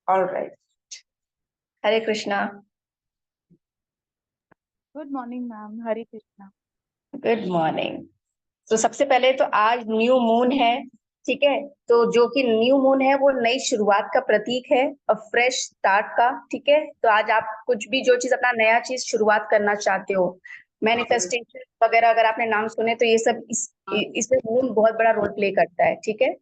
All right. Hare Krishna. Good morning ma'am, Hare Krishna. Good morning. तो सबसे पहले तो आज न्यू मून है, ठीक है। तो जो कि न्यू मून है वो नई शुरुआत का प्रतीक है और फ्रेश स्टार्ट का, ठीक है। तो आज आप कुछ भी जो चीज अपना नया चीज शुरुआत करना चाहते हो, मैनिफेस्टेशन वगैरह अगर आपने नाम सुने तो ये सब इसमें मून बहुत बड़ा रोल प्ले करता है, ठीक है।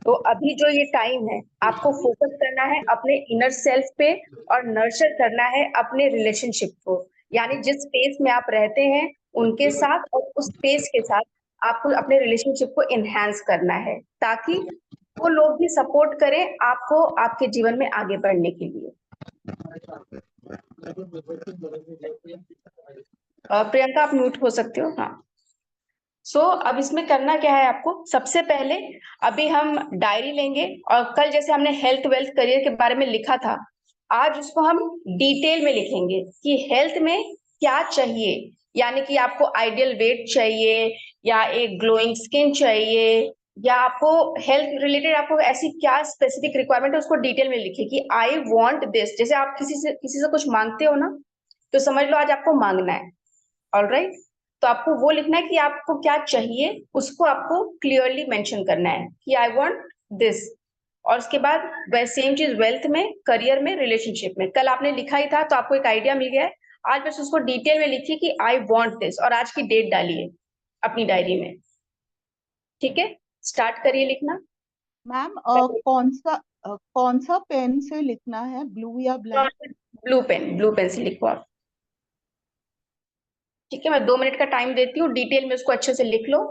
तो अभी जो ये टाइम है आपको फोकस करना है अपने इनर सेल्फ पे और नर्चर करना है अपने रिलेशनशिप को। यानी जिस स्पेस में आप रहते हैं उनके साथ और उस स्पेस के साथ आपको अपने रिलेशनशिप को एनहांस करना है, ताकि वो लोग भी सपोर्ट करें आपको आपके जीवन में आगे बढ़ने के लिए। प्रियंका आप म्यूट हो सकते हो, हाँ। अब इसमें करना क्या है आपको, सबसे पहले अभी हम डायरी लेंगे और कल जैसे हमने हेल्थ वेल्थ करियर के बारे में लिखा था, आज उसको हम डिटेल में लिखेंगे कि हेल्थ में क्या चाहिए। यानी कि आपको आइडियल वेट चाहिए या एक ग्लोइंग स्किन चाहिए, या आपको हेल्थ रिलेटेड आपको ऐसी क्या स्पेसिफिक रिक्वायरमेंट है उसको डिटेल में लिखिए कि आई वांट दिस। जैसे आप किसी से कुछ मांगते हो ना, तो समझ लो आज आपको मांगना है, ऑल राइट। तो आपको वो लिखना है कि आपको क्या चाहिए, उसको आपको क्लियरली मेंशन करना है कि आई वांट दिस। और उसके बाद वह सेम चीज वेल्थ में, करियर में, रिलेशनशिप में कल आपने लिखा ही था तो आपको एक आइडिया मिल गया है। आज बस उसको डिटेल में लिखिए कि आई वांट दिस और आज की डेट डालिए अपनी डायरी में, ठीक है। स्टार्ट करिए लिखना। मैम कौन सा पेन से लिखना है, ब्लू या ब्लैक? ब्लू पेन से लिखो आप, ठीक है। मैं 2 मिनट का टाइम देती हूँ, डिटेल में उसको अच्छे से लिख लो।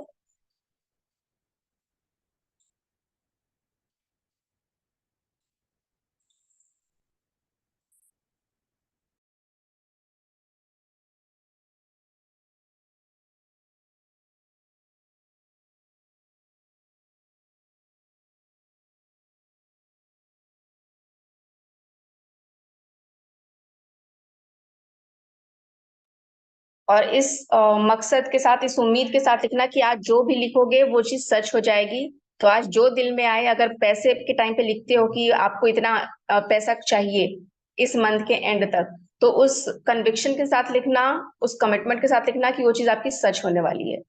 और इस मकसद के साथ, इस उम्मीद के साथ लिखना कि आज जो भी लिखोगे वो चीज सच हो जाएगी। तो आज जो दिल में आए, अगर पैसे के टाइम पे लिखते हो कि आपको इतना पैसा चाहिए इस मंथ के एंड तक, तो उस कन्विक्शन के साथ लिखना, उस कमिटमेंट के साथ लिखना कि वो चीज आपकी सच होने वाली है।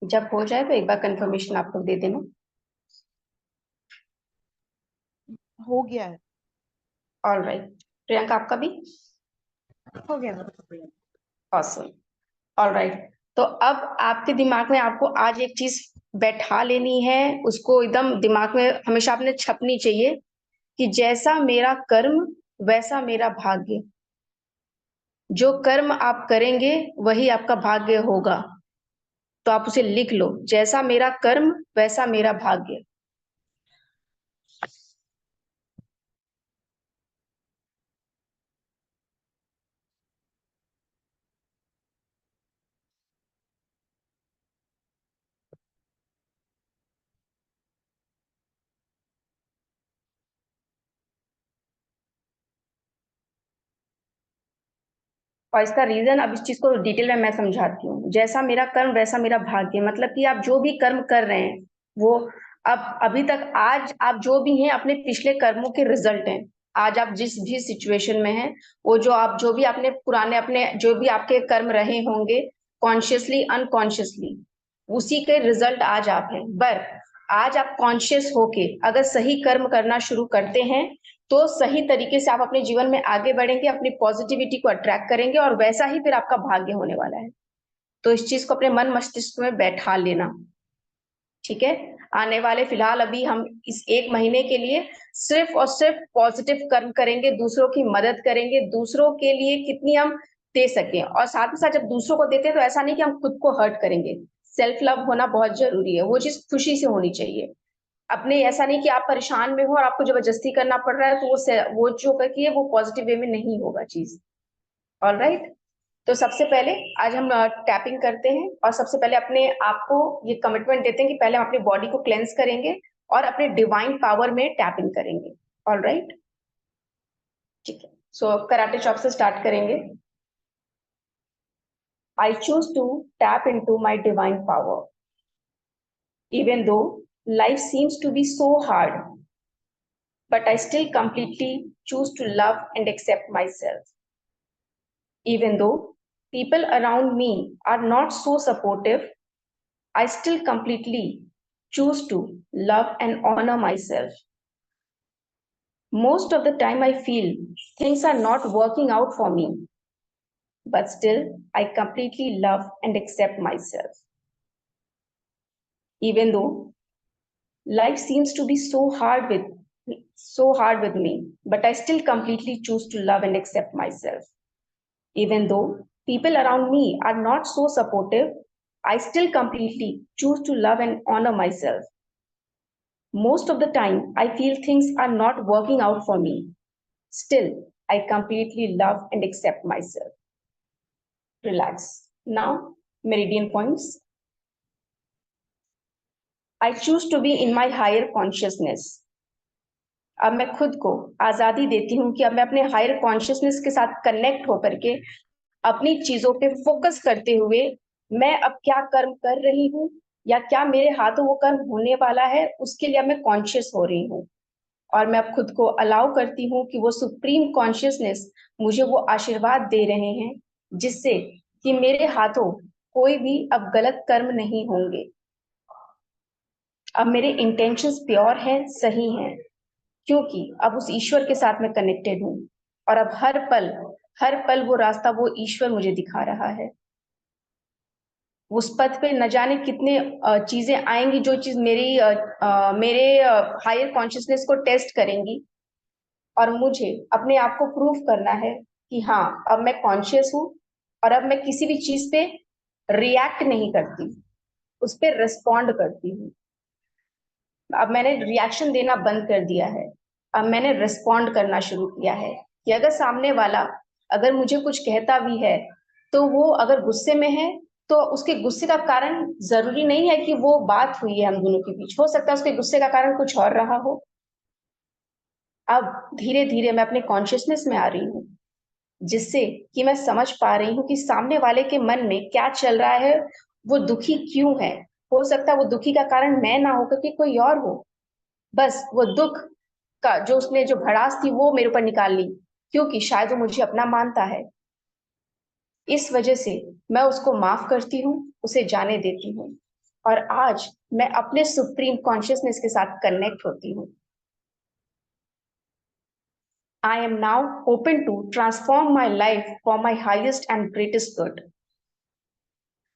जब हो जाए तो एक बार कंफर्मेशन आप लोग दे देना। हो गया है। ऑल राइट, प्रियंका आपका भी हो गया। ऑसम। ऑल राइट, तो अब आपके दिमाग में आपको आज एक चीज बैठा लेनी है, उसको एकदम दिमाग में हमेशा आपने छपनी चाहिए कि जैसा मेरा कर्म वैसा मेरा भाग्य। जो कर्म आप करेंगे वही आपका भाग्य होगा। तो आप उसे लिख लो, जैसा मेरा कर्म वैसा मेरा भाग्य। और इसका रीजन, अब इस चीज को डिटेल में मैं समझाती हूँ। जैसा मेरा कर्म वैसा मेरा भाग्य, मतलब कि आप जो भी कर्म कर रहे हैं वो अब अभी तक आज आप जो भी हैं अपने पिछले कर्मों के रिजल्ट हैं। आज आप जिस भी सिचुएशन में हैं, वो जो आप जो भी आपने पुराने अपने जो भी आपके कर्म रहे होंगे, कॉन्शियसली अनकॉन्शियसली, उसी के रिजल्ट आज आप हैं। पर आज आप कॉन्शियस होके अगर सही कर्म करना शुरू करते हैं तो सही तरीके से आप अपने जीवन में आगे बढ़ेंगे, अपनी पॉजिटिविटी को अट्रैक्ट करेंगे और वैसा ही फिर आपका भाग्य होने वाला है। तो इस चीज को अपने मन मस्तिष्क में बैठा लेना, ठीक है। आने वाले फिलहाल अभी हम इस एक महीने के लिए सिर्फ और सिर्फ पॉजिटिव कर्म करेंगे, दूसरों की मदद करेंगे, दूसरों के लिए कितनी हम दे सकें। और साथ ही साथ जब दूसरों को देते हैं तो ऐसा नहीं कि हम खुद को हर्ट करेंगे। सेल्फ लव होना बहुत जरूरी है, वो चीज खुशी से होनी चाहिए। अपने ऐसा नहीं कि आप परेशान में हो और आपको जबरदस्ती करना पड़ रहा है, तो वो जो करके वो पॉजिटिव वे में नहीं होगा चीज। ऑल राइट, तो सबसे पहले आज हम टैपिंग करते हैं और सबसे पहले अपने आप को ये कमिटमेंट देते हैं कि पहले हम अपनी बॉडी को क्लेंस करेंगे और अपने डिवाइन पावर में टैपिंग करेंगे। ऑल राइट, ठीक है। सो कराटे चॉप से स्टार्ट करेंगे। I choose to tap into my divine power even though life seems to be so hard, but I still completely choose to love and accept myself. Even though people around me are not so supportive, I still completely choose to love and honor myself. Most of the time, I feel things are not working out for me, but still, I completely love and accept myself. Even though life seems to be so hard with me, but I still completely choose to love and accept myself. Even though people around me are not so supportive, I still completely choose to love and honor myself. Most of the time, I feel things are not working out for me. Still, I completely love and accept myself. Relax. Now, meridian points. I choose to be in my higher consciousness. अब मैं खुद को आजादी देती हूँ कि अब मैं अपने हायर कॉन्शियसनेस के साथ कनेक्ट होकर के अपनी चीजों पे फोकस करते हुए मैं अब क्या कर्म कर रही हूँ या क्या मेरे हाथों वो कर्म होने वाला है, उसके लिए अब मैं कॉन्शियस हो रही हूँ। और मैं अब खुद को अलाउ करती हूँ कि वो सुप्रीम कॉन्शियसनेस मुझे वो आशीर्वाद दे रहे हैं जिससे कि मेरे हाथों कोई भी अब गलत कर्म नहीं होंगे। अब मेरे इंटेंशंस प्योर हैं, सही हैं, क्योंकि अब उस ईश्वर के साथ मैं कनेक्टेड हूँ। और अब हर पल वो रास्ता वो ईश्वर मुझे दिखा रहा है। उस पथ पे न जाने कितने चीजें आएंगी जो चीज मेरे हायर कॉन्शियसनेस को टेस्ट करेंगी और मुझे अपने आप को प्रूव करना है कि हाँ अब मैं कॉन्शियस हूँ और अब मैं किसी भी चीज पे रिएक्ट नहीं करती, उस पर रिस्पॉन्ड करती हूँ। अब मैंने रिएक्शन देना बंद कर दिया है, अब मैंने रिस्पॉन्ड करना शुरू किया है कि अगर सामने वाला अगर मुझे कुछ कहता भी है तो वो अगर गुस्से में है तो उसके गुस्से का कारण जरूरी नहीं है कि वो बात हुई है हम दोनों के बीच, हो सकता है उसके गुस्से का कारण कुछ और रहा हो। अब धीरे धीरे मैं अपने कॉन्शियसनेस में आ रही हूँ जिससे कि मैं समझ पा रही हूँ कि सामने वाले के मन में क्या चल रहा है, वो दुखी क्यों है। हो सकता है वो दुखी का कारण मैं ना होकर के कोई और हो, बस वो दुख का जो उसने जो भड़ास थी वो मेरे ऊपर निकाल ली क्योंकि शायद वो मुझे अपना मानता है। इस वजह से मैं उसको माफ करती हूँ, उसे जाने देती हूँ। और आज मैं अपने सुप्रीम कॉन्शियसनेस के साथ कनेक्ट होती हूँ। I am now open to transform my life for my highest and greatest good.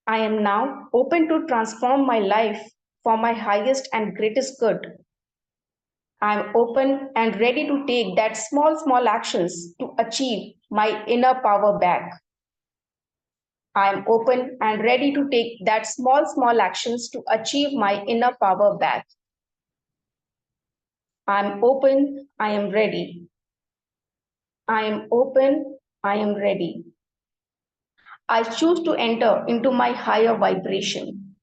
I am now open to transform my life for my highest and greatest good. I am open and ready to take that small actions to achieve my inner power back. I am open and ready to take that small actions to achieve my inner power back. I am open, I am ready. I am open, I am ready. I choose to enter into my higher vibration.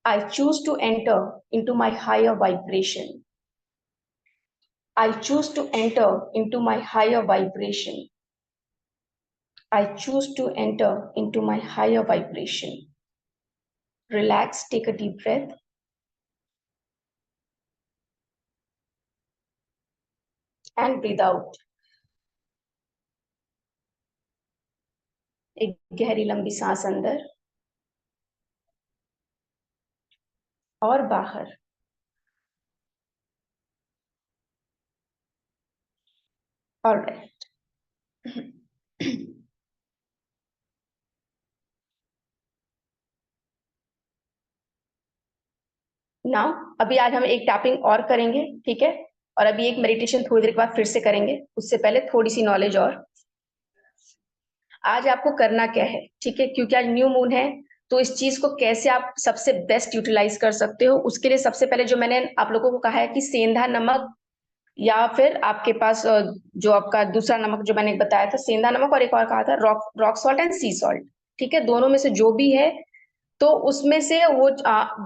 I choose to enter into my higher vibration. I choose to enter into my higher vibration. I choose to enter into my higher vibration. Relax, take a deep breath. And breathe out. एक गहरी लंबी सांस अंदर और बाहर। All right. Now अभी आज हम एक टैपिंग और करेंगे, ठीक है? और अभी एक मेडिटेशन थोड़ी देर के बाद फिर से करेंगे। उससे पहले थोड़ी सी नॉलेज और। आज आपको करना क्या है, ठीक है? क्योंकि आज न्यू मून है, तो इस चीज को कैसे आप सबसे बेस्ट यूटिलाइज कर सकते हो, उसके लिए सबसे पहले जो मैंने आप लोगों को कहा है कि सेंधा नमक या फिर आपके पास जो आपका दूसरा नमक जो मैंने बताया था, सेंधा नमक, और एक और कहा था rock salt and C salt, ठीक है? दोनों में से जो भी है, तो उसमें से वो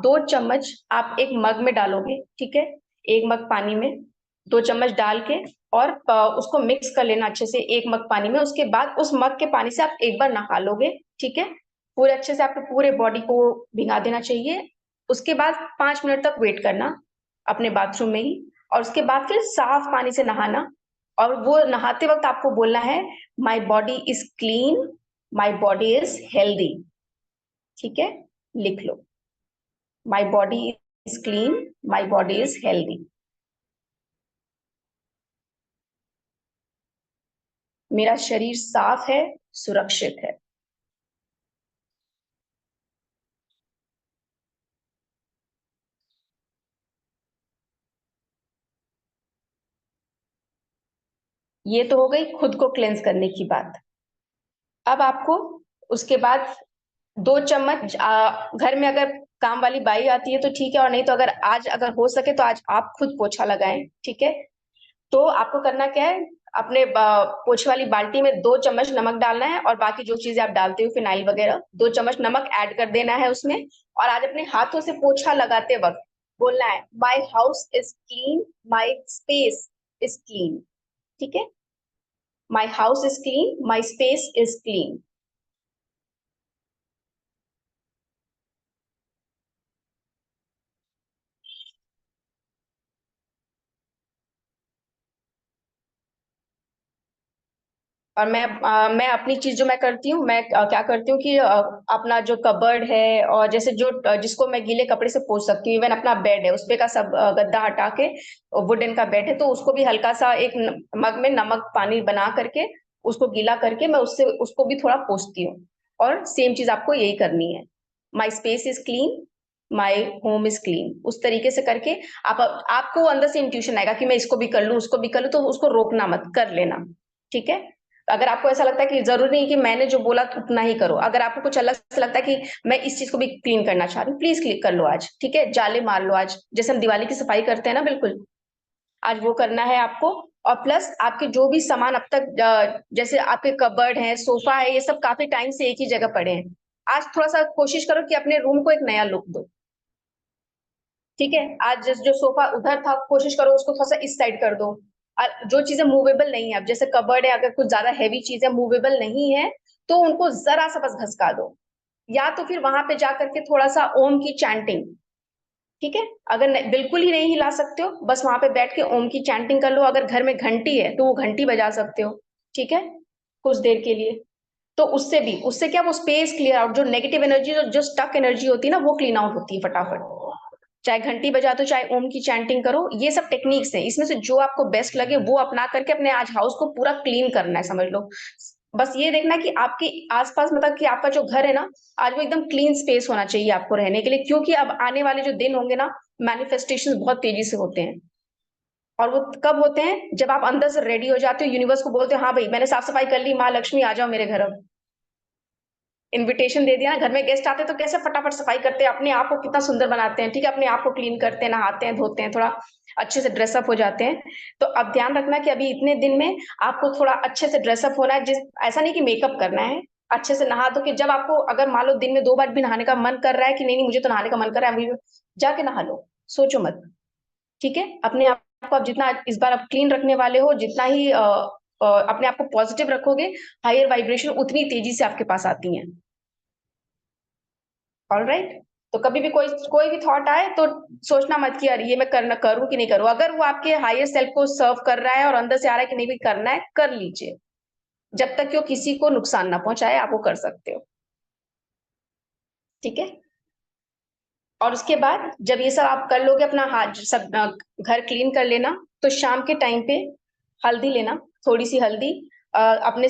2 चम्मच आप एक मग में डालोगे, ठीक है? एक मग पानी में 2 चम्मच डाल के और उसको मिक्स कर लेना अच्छे से एक मग पानी में। उसके बाद उस मग के पानी से आप एक बार नहा लोगे, ठीक है? पूरे अच्छे से आपके पूरे बॉडी को भिगा देना चाहिए। उसके बाद 5 मिनट तक वेट करना अपने बाथरूम में ही, और उसके बाद फिर साफ पानी से नहाना। और वो नहाते वक्त आपको बोलना है, my body is clean, my body is healthy, ठीक है? लिख लो, my body is clean, my body is healthy. मेरा शरीर साफ है, सुरक्षित है। ये तो हो गई खुद को क्लेंस करने की बात। अब आपको उसके बाद 2 चम्मच घर में अगर काम वाली बाई आती है तो ठीक है, और नहीं तो अगर आज अगर हो सके तो आज आप खुद पोछा लगाएं, ठीक है? तो आपको करना क्या है, अपने पोछे वाली बाल्टी में 2 चम्मच नमक डालना है, और बाकी जो चीजें आप डालते हो फिनाइल वगैरह, 2 चम्मच नमक ऐड कर देना है उसमें। और आज अपने हाथों से पोछा लगाते वक्त बोलना है, my house is clean, my space is clean, ठीक है? My house is clean, my space is clean. और मैं अपनी चीज जो मैं करती हूँ, मैं क्या करती हूँ कि अपना जो कबर्ड है, और जैसे जो जिसको मैं गीले कपड़े से पोंछ सकती हूँ, इवन अपना बेड है उसपे का सब गद्दा हटा के, वुडन का बेड है, तो उसको भी हल्का सा एक मग में नमक पानी बना करके उसको गीला करके मैं उससे उसको भी थोड़ा पोंछती हूँ। और सेम चीज आपको यही करनी है, माई space is clean, my home is clean. उस तरीके से करके आप आपको अंदर से इंट्यूशन आएगा कि मैं इसको भी कर लूँ, उसको भी कर लूँ, तो उसको रोकना मत, कर लेना, ठीक है? अगर आपको ऐसा लगता है कि जरूरी नहीं कि मैंने जो बोला उतना ही करो, अगर आपको कुछ अलग से लगता है कि मैं इस चीज को भी क्लीन करना चाह रही हूँ, प्लीज क्लिक कर लो आज, ठीक है? जाले मार लो आज, जैसे हम दिवाली की सफाई करते हैं ना, बिल्कुल आज वो करना है आपको। और प्लस आपके जो भी सामान अब तक जैसे आपके कबर्ड है, सोफा है, ये सब काफी टाइम से एक ही जगह पड़े हैं, आज थोड़ा सा कोशिश करो कि अपने रूम को एक नया लुक दो, ठीक है? आज जो सोफा उधर था, कोशिश करो उसको थोड़ा सा इस साइड कर दो। और जो चीजें मूवेबल नहीं है, अब जैसे कबर्ड है, अगर कुछ ज्यादा हैवी चीजें मूवेबल नहीं है, तो उनको जरा सा बस घसका दो, या तो फिर वहां पे जा करके थोड़ा सा ओम की चैंटिंग, ठीक है? अगर बिल्कुल ही नहीं हिला सकते हो, बस वहां पे बैठ के ओम की चैंटिंग कर लो। अगर घर में घंटी है तो वो घंटी बजा सकते हो, ठीक है? कुछ देर के लिए। तो उससे क्या वो स्पेस क्लियर आउट, जो नेगेटिव एनर्जी, जो स्टक एनर्जी होती है ना, वो क्लीन आउट होती है फटाफट। चाहे घंटी बजा दो, चाहे ओम की चैंटिंग करो, ये सब टेक्निक्स हैं, इसमें से जो आपको बेस्ट लगे वो अपना करके अपने आज हाउस को पूरा क्लीन करना है, समझ लो। बस ये देखना कि आपके आसपास, मतलब कि आपका जो घर है ना, आज वो एकदम क्लीन स्पेस होना चाहिए आपको रहने के लिए, क्योंकि अब आने वाले जो दिन होंगे ना, मैनिफेस्टेशन बहुत तेजी से होते हैं। और वो कब होते हैं? जब आप अंदर से रेडी हो जाते हो, यूनिवर्स को बोलते हो हाँ भाई मैंने साफ सफाई कर ली, माँ लक्ष्मी आ जाओ मेरे घर। अब इनविटेशन दे दिया ना, घर में गेस्ट आते हैं तो कैसे फटाफट सफाई करते हैं, अपने आप को कितना सुंदर बनाते हैं, ठीक है, अपने आप को क्लीन करते हैं, नहाते हैं, धोते हैं, थोड़ा अच्छे से ड्रेसअप हो जाते हैं। तो अब ध्यान रखना कि अभी इतने दिन में आपको थोड़ा अच्छे से ड्रेसअप होना है, जिस ऐसा नहीं कि मेकअप करना है, अच्छे से नहा धो के, जब आपको अगर मान लो दिन में 2 बार भी नहाने का मन कर रहा है कि नहीं नहीं मुझे तो नहाने का मन कर रहा है, अभी जाके नहा लो, सोचो मत, ठीक है। अपने आप को आप जितना इस बार आप क्लीन रखने वाले हो, जितना ही अपने आप को पॉजिटिव रखोगे, हायर वाइब्रेशन उतनी तेजी से आपके पास आती है। ऑलराइट। तो कभी भी कोई कोई भी थॉट आए तो सोचना मत कि यार ये मैं करना करूं कि नहीं करूं, अगर वो आपके हायर सेल्फ को सर्व कर रहा है और अंदर से आ रहा है कि नहीं भी करना है, कर लीजिए, जब तक कि वो किसी को नुकसान ना पहुंचाए, आप वो कर सकते हो, ठीक है। और उसके बाद जब ये सब आप कर लोगे, अपना हाथ सब घर क्लीन कर लेना, तो शाम के टाइम पे हल्दी लेना, थोड़ी सी हल्दी अपने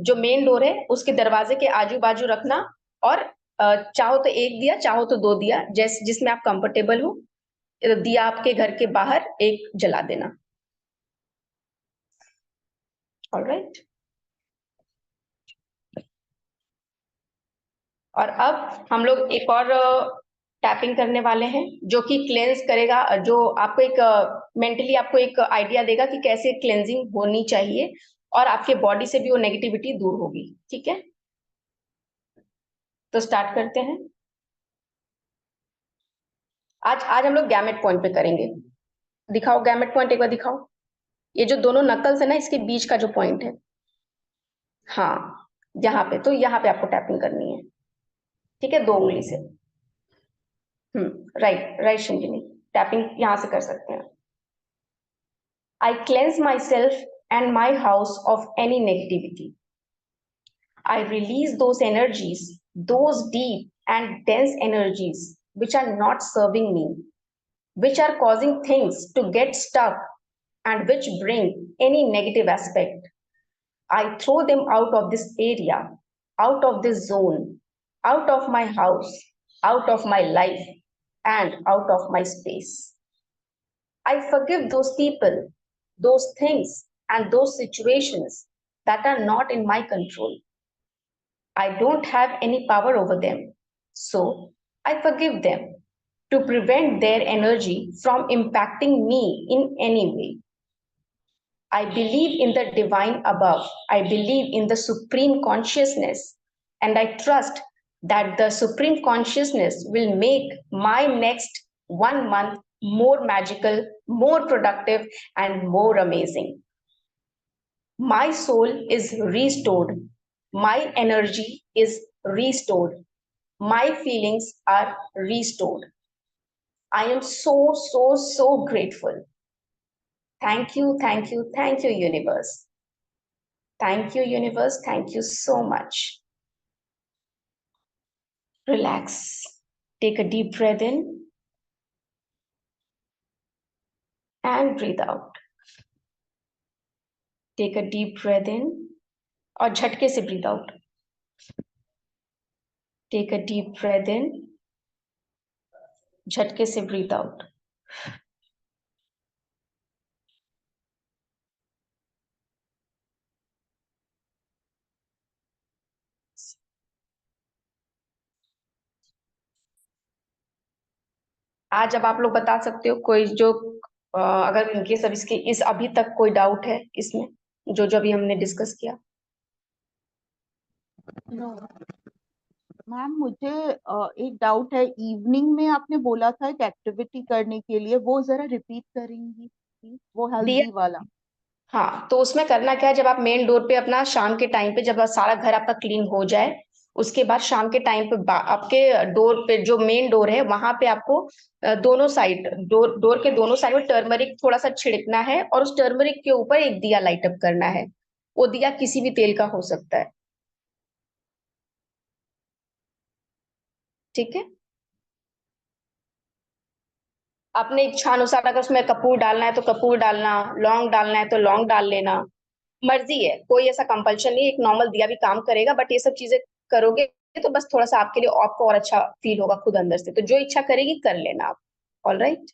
जो मेन डोर है उसके दरवाजे के आजू बाजू रखना, और चाहो तो 1 दिया, चाहो तो 2 दिया, जिसमें आप कंफर्टेबल हो, दिया आपके घर के बाहर एक जला देना। ऑलराइट। और अब हम लोग एक और टैपिंग करने वाले हैं, जो कि क्लेंस करेगा, जो आपको एक मेंटली आपको एक आइडिया देगा कि कैसे क्लेंजिंग होनी चाहिए, और आपके बॉडी से भी वो नेगेटिविटी दूर होगी, ठीक है। तो स्टार्ट करते हैं। आज आज हम लोग गैमेट पॉइंट पे करेंगे। दिखाओ गैमेट पॉइंट, एक बार दिखाओ। ये जो दोनों नकल्स है ना, इसके बीच का जो पॉइंट है, हाँ, यहाँ पे, तो यहाँ पे आपको टैपिंग करनी है, ठीक है, 2 उंगली से। राइट राइट शिंजिनी, टैपिंग यहाँ से कर सकते हैं। I cleanse myself and my house of any negativity. I release those energies, those deep and dense energies which are not serving me, which are causing things to get stuck and which bring any negative aspect. I throw them out of this area, out of this zone, out of my house, out of my life, and out of my space. I forgive those people, those things, and those situations that are not in my control. I don't have any power over them. So I forgive them to prevent their energy from impacting me in any way. I believe in the divine above. I believe in the supreme consciousness. And I trust that the supreme consciousness will make my next 1 month more magical, more productive, and more amazing. My soul is restored. My energy is restored. My feelings are restored. I am so, so, so grateful. Thank you, thank you, thank you, universe. Thank you, universe. Thank you so much. Relax. Take a deep breath in and breathe out. Take a deep breath in और झटके से breathe out. Take a deep breath in, झटके से breathe out. आज अब आप लोग बता सकते हो कोई जो अगर इनके सब इसके इस अभी तक कोई डाउट है इसमें, जो जो अभी हमने डिस्कस किया। मैम मुझे एक डाउट है, इवनिंग में आपने बोला था एक एक्टिविटी करने के लिए, वो जरा रिपीट करेंगी please? वो दिया, हेल्दी वाला। हाँ, तो उसमें करना क्या है, जब आप मेन डोर पे अपना शाम के टाइम पे, जब सारा घर आपका क्लीन हो जाए, उसके बाद शाम के टाइम पे आपके डोर पे, जो मेन डोर है वहां पे आपको दोनों साइड, डोर के दोनों साइड में टर्मरिक थोड़ा सा छिड़कना है, और उस टर्मरिक के ऊपर एक दिया लाइट अप करना है। वो दिया किसी भी तेल का हो सकता है, ठीक है। अपने इच्छा अनुसार अगर उसमें कपूर डालना है तो कपूर डालना, लौंग डालना है तो लौंग डाल लेना, मर्जी है, कोई ऐसा कंपल्शन नहीं, एक नॉर्मल दिया भी काम करेगा, बट ये सब चीजें करोगे तो बस थोड़ा सा आपके लिए आपको और अच्छा फील होगा खुद अंदर से, तो जो इच्छा करेगी कर लेना आप। All right.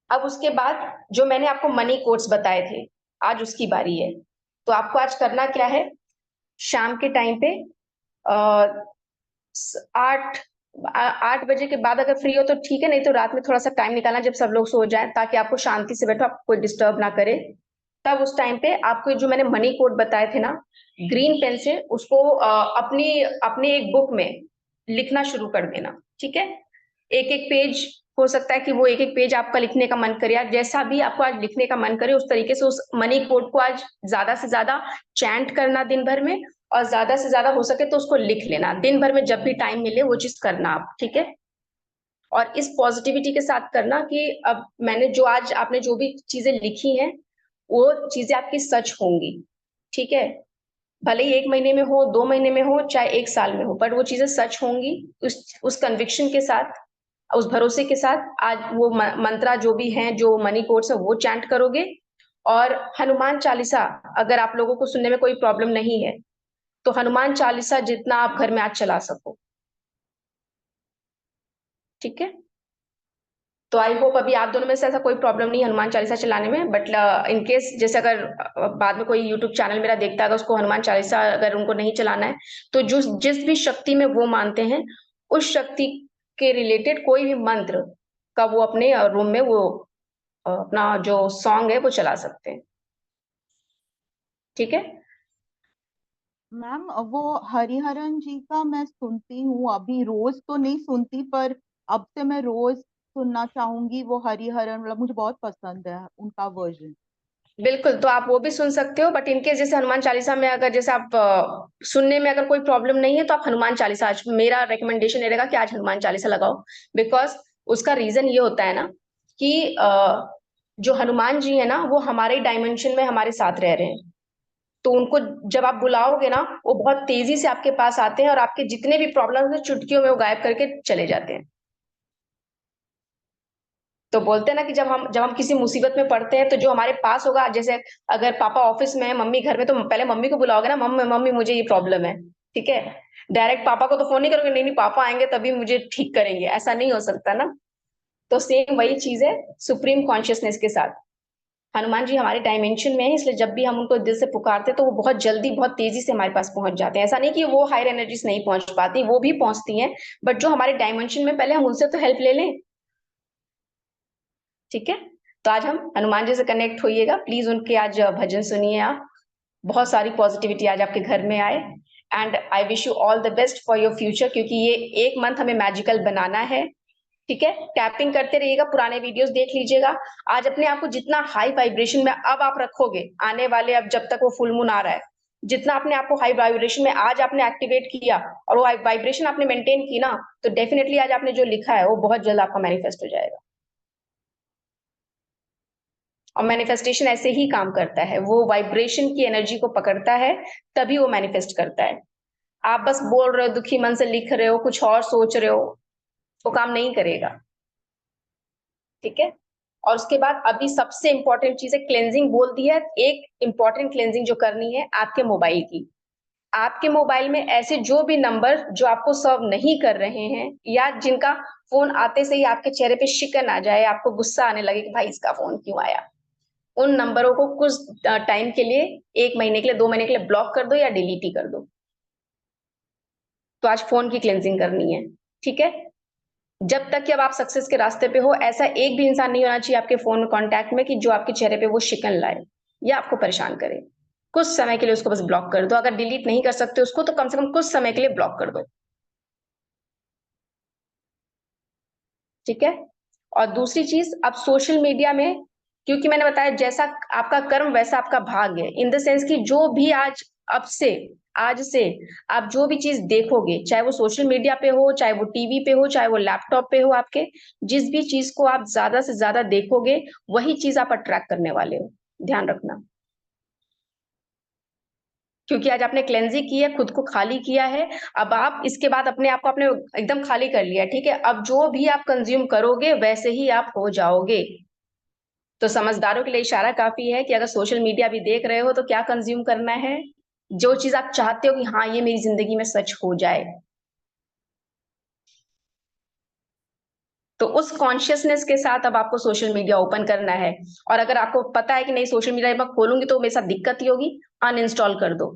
अब उसके बाद जो मैंने आपको मनी कोट्स बताए थे, आज उसकी बारी है। तो आपको आज करना क्या है, शाम के टाइम पे 8 8 बजे के बाद अगर फ्री हो तो ठीक है, नहीं तो रात में थोड़ा सा टाइम निकालना जब सब लोग सो जाए, ताकि आपको शांति से बैठो, आपको कोई डिस्टर्ब ना करे। तब उस टाइम पे आपको जो मैंने मनी कोड बताए थे ना, ग्रीन पेन से उसको अपनी अपनी एक बुक में लिखना शुरू कर देना। ठीक है। एक एक पेज, हो सकता है कि वो एक एक पेज आपका लिखने का मन करे, या जैसा भी आपको आज लिखने का मन करे उस तरीके से उस मनी कोड को आज ज्यादा से ज्यादा चैंट करना दिन भर में, और ज्यादा से ज्यादा हो सके तो उसको लिख लेना दिन भर में, जब भी टाइम मिले वो चीज करना आप। ठीक है। और इस पॉजिटिविटी के साथ करना कि अब मैंने जो आज आपने जो भी चीजें लिखी हैं वो चीजें आपकी सच होंगी। ठीक है। भले ही 1 महीने में हो, 2 महीने में हो, चाहे 1 साल में हो, बट वो चीजें सच होंगी। उस कन्विक्शन के साथ, उस भरोसे के साथ आज वो मंत्रा जो भी हैं, जो मनी कोड्स है, वो चैंट करोगे। और हनुमान चालीसा, अगर आप लोगों को सुनने में कोई प्रॉब्लम नहीं है तो हनुमान चालीसा जितना आप घर में आज चला सको। ठीक है। तो आई होप अभी आप दोनों में से ऐसा कोई प्रॉब्लम नहीं है हनुमान चालीसा चलाने में, बट इन केस जैसे अगर बाद में कोई यूट्यूब चैनल मेरा देखता है, अगर उसको हनुमान चालीसा अगर उनको नहीं चलाना है, तो जो जिस भी शक्ति में वो मानते हैं उस शक्ति के रिलेटेड कोई भी मंत्र का वो अपने रूम में वो अपना जो सॉन्ग है वो चला सकते हैं। ठीक है। मैम वो हरिहरन जी का मैं सुनती हूँ, अभी रोज तो नहीं सुनती, पर अब से मैं रोज सुनना चाहूंगी। वो हरिहरन मतलब मुझे बहुत पसंद है उनका वर्जन। बिल्कुल, तो आप वो भी सुन सकते हो, बट इनकेस जैसे हनुमान चालीसा में अगर जैसे आप सुनने में अगर कोई प्रॉब्लम नहीं है तो आप हनुमान चालीसा, आज मेरा रिकमेंडेशन रहेगा कि आज हनुमान चालीसा लगाओ। बिकॉज उसका रीजन ये होता है ना कि जो हनुमान जी है ना वो हमारे डायमेंशन में हमारे साथ रह रहे हैं। तो उनको जब आप बुलाओगे ना, वो बहुत तेजी से आपके पास आते हैं और आपके जितने भी प्रॉब्लम है चुटकियों में वो गायब करके चले जाते हैं। तो बोलते हैं ना कि जब हम किसी मुसीबत में पड़ते हैं तो जो हमारे पास होगा, जैसे अगर पापा ऑफिस में है, मम्मी घर में, तो पहले मम्मी को बुलाओगे ना, मम्मी मम्मी मुझे ये प्रॉब्लम है। ठीक है। डायरेक्ट पापा को तो फोन नहीं करोगे, नहीं नहीं पापा आएंगे तभी मुझे ठीक करेंगे, ऐसा नहीं हो सकता ना। तो सेम वही चीज है सुप्रीम कॉन्शियसनेस के साथ। हनुमान जी हमारे डायमेंशन में है, इसलिए जब भी हम उनको दिल से पुकारते हैं तो वो बहुत जल्दी बहुत तेजी से हमारे पास पहुंच जाते हैं। ऐसा नहीं कि वो हायर एनर्जीज नहीं पहुंच पाती, वो भी पहुंचती हैं, बट जो हमारे डायमेंशन में, पहले हम उनसे तो हेल्प ले लें। ठीक है। तो आज हम हनुमान जी से कनेक्ट होइएगा, प्लीज उनके आज भजन सुनिए आप। बहुत सारी पॉजिटिविटी आज आपके घर में आए। And I wish you all the best for your future, क्योंकि ये 1 मंथ हमें मैजिकल बनाना है। ठीक है। टैपिंग करते रहिएगा, पुराने वीडियोस देख लीजिएगा। आज अपने आप को जितना हाई वाइब्रेशन में अब आप रखोगे, आने वाले, अब जब तक वो फुल मून आ रहा है, जितना अपने आप को हाई वाइब्रेशन में आज आपने एक्टिवेट किया और वो वाइब्रेशन आपने मेंटेन की ना, तो डेफिनेटली आज आपने जो लिखा है वो बहुत जल्द आपका मैनिफेस्ट हो जाएगा। और मैनिफेस्टेशन ऐसे ही काम करता है, वो वाइब्रेशन की एनर्जी को पकड़ता है, तभी वो मैनिफेस्ट करता है। आप बस बोल रहे हो, दुखी मन से लिख रहे हो, कुछ और सोच रहे हो, वो काम नहीं करेगा। ठीक है। और उसके बाद अभी सबसे इंपॉर्टेंट चीज है, क्लेंजिंग बोल दी है। एक इंपॉर्टेंट क्लेंजिंग जो करनी है आपके मोबाइल की। आपके मोबाइल में ऐसे जो भी नंबर जो आपको सर्व नहीं कर रहे हैं, या जिनका फोन आते से ही आपके चेहरे पे शिकन आ जाए, आपको गुस्सा आने लगे कि भाई इसका फोन क्यों आया, उन नंबरों को कुछ टाइम के लिए, 1 महीने के लिए, 2 महीने के लिए ब्लॉक कर दो या डिलीट ही कर दो। तो आज फोन की क्लेंजिंग करनी है। ठीक है। जब तक कि अब आप सक्सेस के रास्ते पे हो, ऐसा एक भी इंसान नहीं होना चाहिए आपके फोन में कांटेक्ट में कि जो आपके चेहरे पे वो शिकन लाए या आपको परेशान करे। कुछ समय के लिए उसको बस ब्लॉक कर दो। अगर डिलीट नहीं कर सकते उसको तो कम से कम कुछ समय के लिए ब्लॉक कर दो। ठीक है। और दूसरी चीज, अब सोशल मीडिया में, क्योंकि मैंने बताया जैसा आपका कर्म वैसा आपका भाग्य, इन द सेंस कि जो भी अब से आज से आप जो भी चीज देखोगे, चाहे वो सोशल मीडिया पे हो, चाहे वो टीवी पे हो, चाहे वो लैपटॉप पे हो, आपके जिस भी चीज को आप ज्यादा से ज्यादा देखोगे वही चीज आप अट्रैक्ट करने वाले हो। ध्यान रखना। क्योंकि आज आपने क्लेंजिंग की है, खुद को खाली किया है। अब आप इसके बाद अपने आप को आपने एकदम खाली कर लिया, ठीक है। अब जो भी आप कंज्यूम करोगे वैसे ही आप हो जाओगे। तो समझदारों के लिए इशारा काफी है कि अगर सोशल मीडिया भी देख रहे हो तो क्या कंज्यूम करना है, जो चीज आप चाहते हो कि हाँ ये मेरी जिंदगी में सच हो जाए। तो उस कॉन्शियसनेस के साथ अब आपको सोशल मीडिया ओपन करना है। और अगर आपको पता है कि नहीं सोशल मीडिया मैं खोलूंगी तो मेरे साथ दिक्कत ही होगी, अनइंस्टॉल कर दो।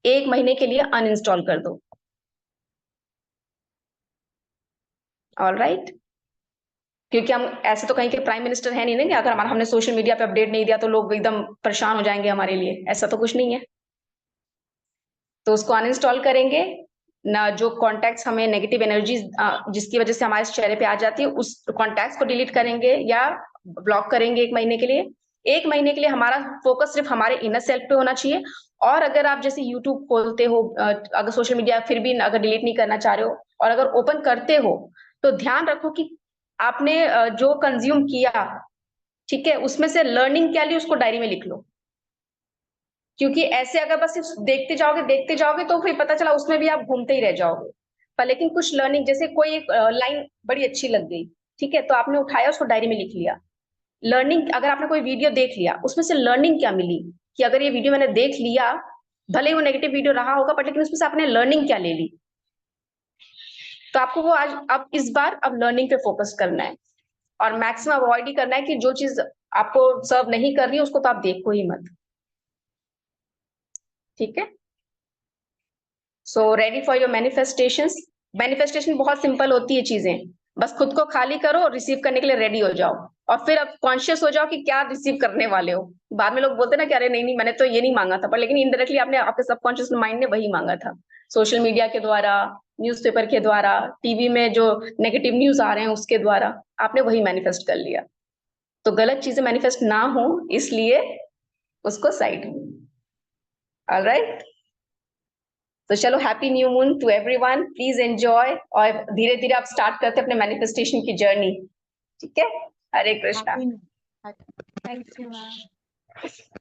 1 महीने के लिए अनइंस्टॉल कर दो। All right. क्योंकि हम ऐसे तो कहीं के प्राइम मिनिस्टर है नहीं ना कि अगर हमारा हमने सोशल मीडिया पे अपडेट नहीं दिया तो लोग एकदम परेशान हो जाएंगे हमारे लिए, ऐसा तो कुछ नहीं है। तो उसको अनइंस्टॉल करेंगे ना। जो कॉन्टैक्ट्स हमें नेगेटिव एनर्जी जिसकी वजह से हमारे चेहरे पे आ जाती है, उस कॉन्टैक्ट्स को डिलीट करेंगे या ब्लॉक करेंगे 1 महीने के लिए। 1 महीने के लिए हमारा फोकस सिर्फ हमारे इनर सेल्फ पे होना चाहिए। और अगर आप जैसे यूट्यूब खोलते हो, अगर सोशल मीडिया फिर भी अगर डिलीट नहीं करना चाह रहे हो और अगर ओपन करते हो, तो ध्यान रखो कि आपने जो कंज्यूम किया, ठीक है, उसमें से लर्निंग क्या ली उसको डायरी में लिख लो। क्योंकि ऐसे अगर बस सिर्फ देखते जाओगे तो फिर पता चला उसमें भी आप घूमते ही रह जाओगे। पर लेकिन कुछ लर्निंग, जैसे कोई एक लाइन बड़ी अच्छी लग गई, ठीक है, तो आपने उठाया उसको डायरी में लिख लिया। लर्निंग, अगर आपने कोई वीडियो देख लिया उसमें से लर्निंग क्या मिली, कि अगर ये वीडियो मैंने देख लिया, भले ही वो नेगेटिव वीडियो रहा होगा बट लेकिन उसमें से आपने लर्निंग क्या ले ली। तो आपको वो आज अब इस बार अब लर्निंग पे फोकस करना है। और मैक्सिमम अवॉइड ही करना है कि जो चीज आपको सर्व नहीं कर रही है उसको तो आप देखो ही मत। ठीक है। So ready for your manifestations. Manifestation बहुत सिंपल होती है चीजें, बस खुद को खाली करो और रिसीव करने के लिए रेडी हो जाओ। और फिर अब कॉन्शियस हो जाओ कि क्या रिसीव करने वाले हो। बाद में लोग बोलते हैं ना कि अरे नहीं नहीं मैंने तो ये नहीं मांगा था, पर लेकिन इनडायरेक्टली आपने आपके सबकॉन्शियस माइंड ने वही मांगा था। सोशल मीडिया के द्वारा, न्यूज़पेपर के द्वारा, टीवी में जो नेगेटिव न्यूज आ रहे हैं उसके द्वारा आपने वही मैनिफेस्ट कर लिया। तो गलत चीजें मैनिफेस्ट ना हो इसलिए उसको साइड में। ऑलराइट। तो चलो, happy new moon to everyone, please enjoy. और धीरे धीरे आप स्टार्ट करते हैं अपने मैनिफेस्टेशन की जर्नी। ठीक है। Hare Krishna. Happy thank you ma'am.